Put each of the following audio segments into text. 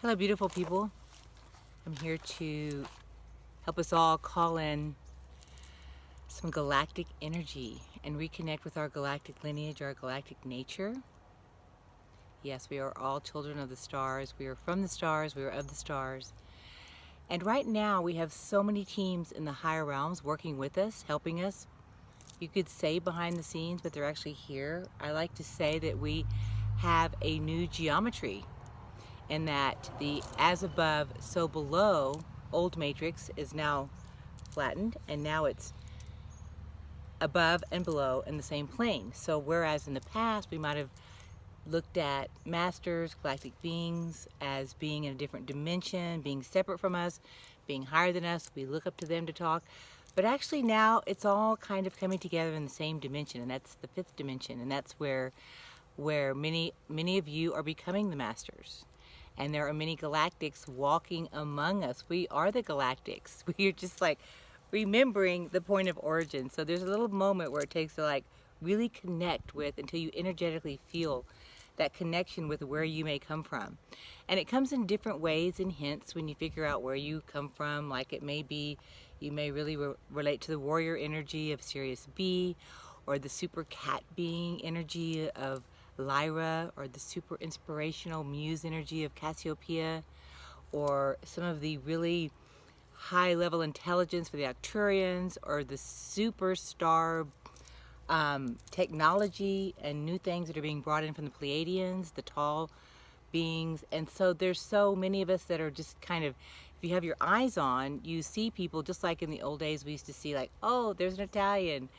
Hello, beautiful people. I'm here to help us all call in some galactic energy and reconnect with our galactic lineage, our galactic nature. Yes, we are all children of the stars. We are from the stars. We are of the stars. And right now, we have so many teams in the higher realms working with us, helping us. You could say behind the scenes, but they're actually here. I like to say that we have a new geometry, and that the as above, so below old matrix is now flattened, and now it's above and below in the same plane. So whereas in the past we might have looked at masters, galactic beings, as being in a different dimension, being separate from us, being higher than us, we look up to them to talk. But actually now it's all kind of coming together in the same dimension, and that's the fifth dimension, and that's where many of you are becoming the masters. And there are many galactics walking among us. We are the galactics. We are just like remembering the point of origin. So there's a little moment where it takes to like really connect with until you energetically feel that connection with where you may come from. And it comes in different ways and hints when you figure out where you come from. Like it may be, you may really relate to the warrior energy of Sirius B, or the super cat being energy of Lyra, or the super inspirational muse energy of Cassiopeia, or some of the really high level intelligence for the Arcturians, or the superstar technology and new things that are being brought in from the Pleiadians, the tall beings. And so there's so many of us that are just kind of, if you have your eyes on, you see people just like in the old days we used to see, like, oh, there's an Italian,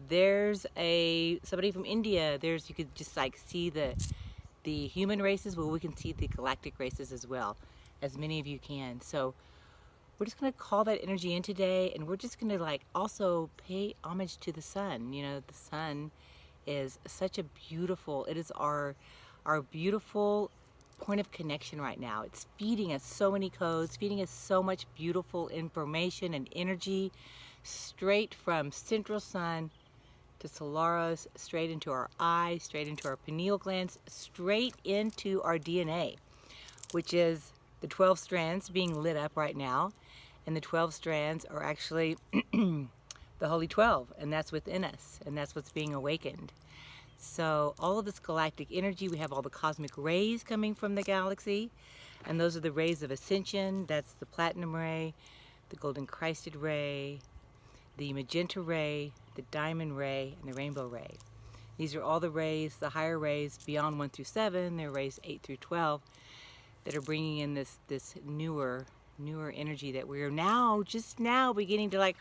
there's somebody from India, there's, you could just like see the human races. Well, we can see the galactic races as well, as many of you can. So we're just going to call that energy in today, and we're just going to like also pay homage to the sun. You know, the sun is such a beautiful, it is our beautiful point of connection right now. It's feeding us so many codes, feeding us so much beautiful information and energy straight from central sun to Solaris, straight into our eye, straight into our pineal glands, straight into our DNA, which is the 12 strands being lit up right now. And the 12 strands are actually the Holy 12, and that's within us, and that's what's being awakened. So all of this galactic energy, we have all the cosmic rays coming from the galaxy, and those are the rays of ascension. That's the platinum ray, the golden Christed ray, the magenta ray, the diamond ray, and the rainbow ray. These are all the rays, the higher rays beyond 1 through 7, they're rays 8 through 12, that are bringing in this newer energy that we're now, just now beginning to like,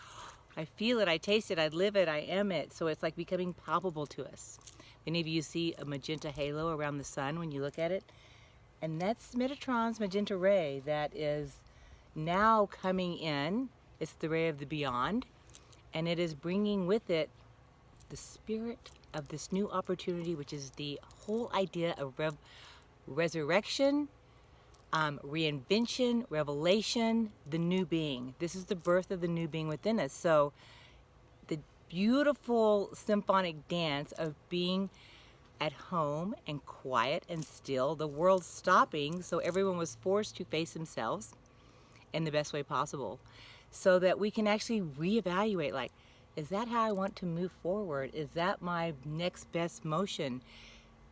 I feel it, I taste it, I live it, I am it. So it's like becoming palpable to us. Many of you see a magenta halo around the sun when you look at it, and that's Metatron's magenta ray that is now coming in. It's the ray of the beyond, and it is bringing with it the spirit of this new opportunity, which is the whole idea of resurrection, reinvention, revelation, the new being. This is the birth of the new being within us. So the beautiful symphonic dance of being at home and quiet and still, the world stopping, so everyone was forced to face themselves in the best way possible, so that we can actually reevaluate, like, is that how I want to move forward? Is that my next best motion?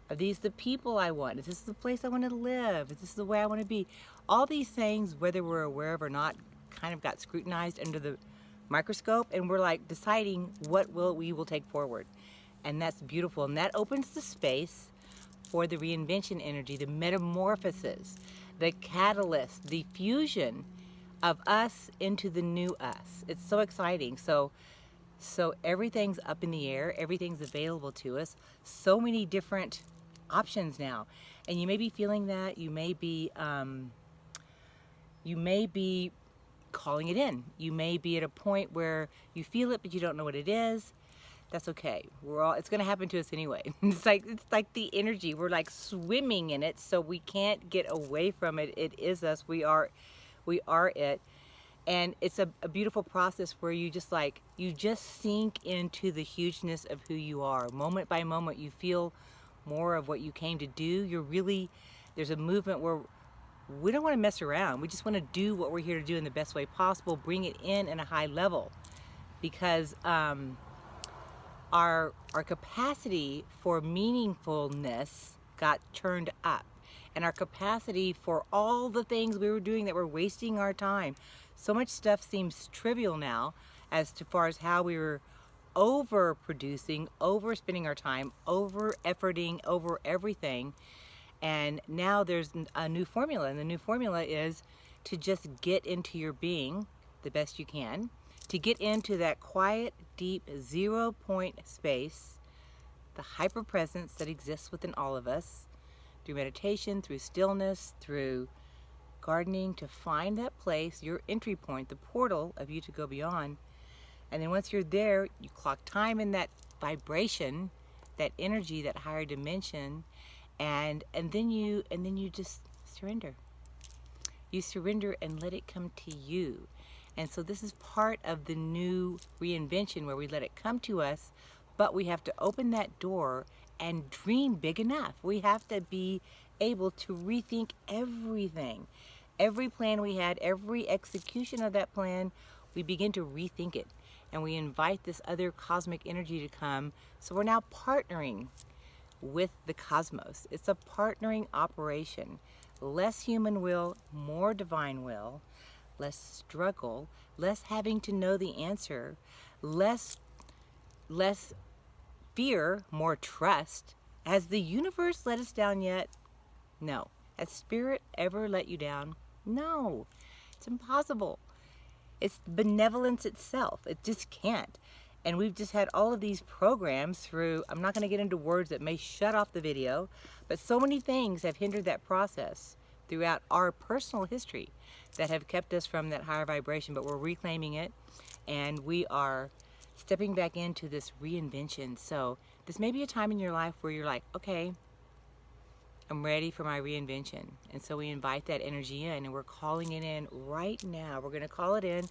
Are these the people I want? Is this the place I want to live? Is this the way I want to be? All these things, whether we're aware of or not, kind of got scrutinized under the microscope, and we're like deciding what we will take forward. And that's beautiful. And that opens the space for the reinvention energy, the metamorphosis, the catalyst, the fusion of us into the new us. It's so exciting. So everything's up in the air, everything's available to us. So many different options now. And you may be feeling that, you may be calling it in. You may be at a point where you feel it but you don't know what it is. That's okay. It's going to happen to us anyway. It's like the energy. We're like swimming in it, so we can't get away from it. It is us. We are it. And it's a beautiful process where you just sink into the hugeness of who you are. Moment by moment, you feel more of what you came to do. There's a movement where we don't want to mess around. We just want to do what we're here to do in the best way possible, bring it in a high level, because our capacity for meaningfulness got turned up, and our capacity for all the things we were doing that were wasting our time. So much stuff seems trivial now as far as how we were overproducing, overspending our time, over efforting, over everything. And now there's a new formula, and the new formula is to just get into your being the best you can, to get into that quiet, deep, 0-point space, the hyper presence that exists within all of us, through meditation, through stillness, through gardening, to find that place, your entry point, the portal of you to go beyond. And then once you're there, you clock time in that vibration, that energy, that higher dimension, and then you just surrender. You surrender and let it come to you. And so this is part of the new reinvention, where we let it come to us, but we have to open that door and dream big enough. We have to be able to rethink everything. Every plan we had, every execution of that plan, we begin to rethink it. And we invite this other cosmic energy to come. So we're now partnering with the cosmos. It's a partnering operation. Less human will, more divine will, less struggle, less having to know the answer, less fear, more trust. Has the universe let us down yet? No. Has spirit ever let you down? No. It's impossible. It's benevolence itself. It just can't. And we've just had all of these programs through, I'm not going to get into words that may shut off the video, but so many things have hindered that process throughout our personal history that have kept us from that higher vibration, but we're reclaiming it, and we are stepping back into this reinvention. So this may be a time in your life where you're like, okay, I'm ready for my reinvention. And so we invite that energy in, and we're calling it in right now. We're going to call it in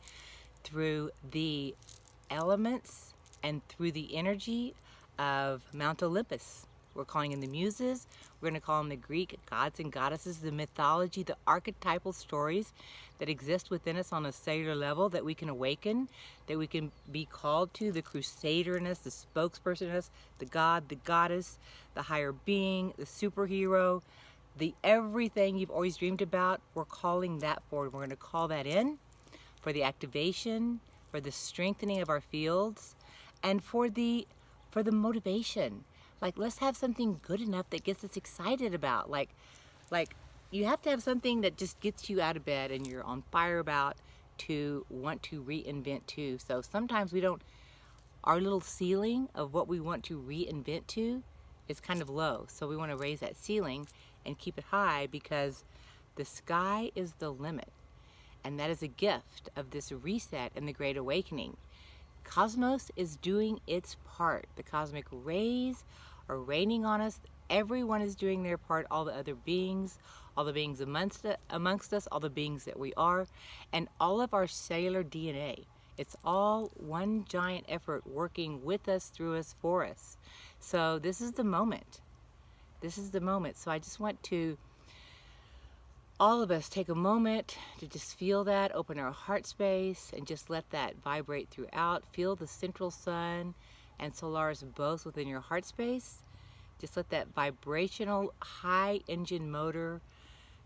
through the elements and through the energy of Mount Olympus. We're calling in the muses. We're going to call them the Greek gods and goddesses, the mythology, the archetypal stories that exist within us on a cellular level that we can awaken, that we can be called to, the crusader in us, the spokesperson in us, the god, the goddess, the higher being, the superhero, the everything you've always dreamed about. We're calling that forward. We're going to call that in for the activation, for the strengthening of our fields, and for the motivation. Like, let's have something good enough that gets us excited about. Like you have to have something that just gets you out of bed and you're on fire about, to want to reinvent to. So sometimes we don't, our little ceiling of what we want to reinvent to is kind of low. So we want to raise that ceiling and keep it high, because the sky is the limit. And that is a gift of this reset and the Great Awakening. Cosmos is doing its part. The cosmic rays are raining on us. Everyone is doing their part. All the other beings, all the beings amongst us, all the beings that we are, and all of our cellular DNA. It's all one giant effort working with us, through us, for us. So this is the moment. This is the moment. So I just want to, all of us, take a moment to just feel that, open our heart space, and just let that vibrate throughout. Feel the central sun and Solaris both within your heart space. Just let that vibrational high engine motor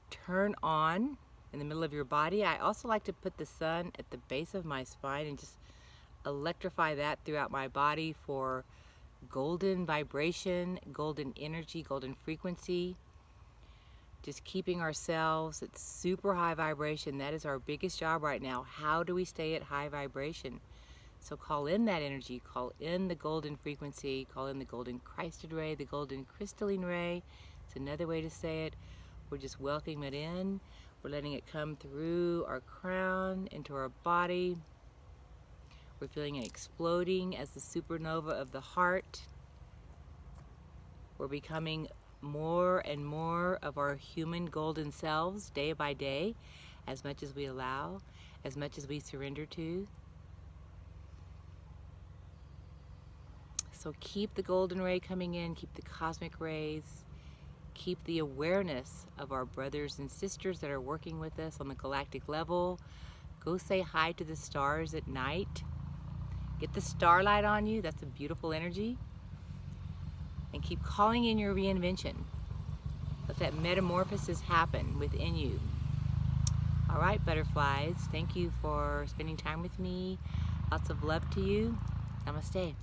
turn on in the middle of your body. I also like to put the sun at the base of my spine and just electrify that throughout my body for golden vibration, golden energy, golden frequency. Just keeping ourselves at super high vibration. That is our biggest job right now. How do we stay at high vibration? So call in that energy, call in the golden frequency, call in the golden Christed ray, the golden crystalline ray. It's another way to say it. We're just welcoming it in. We're letting it come through our crown, into our body. We're feeling it exploding as the supernova of the heart. We're becoming more and more of our human golden selves day by day, as much as we allow, as much as we surrender to. So keep the golden ray coming in, keep the cosmic rays, keep the awareness of our brothers and sisters that are working with us on the galactic level. Go say hi to the stars at night. Get the starlight on you. That's a beautiful energy. And keep calling in your reinvention. Let that metamorphosis happen within you. All right, butterflies. Thank you for spending time with me. Lots of love to you. Namaste.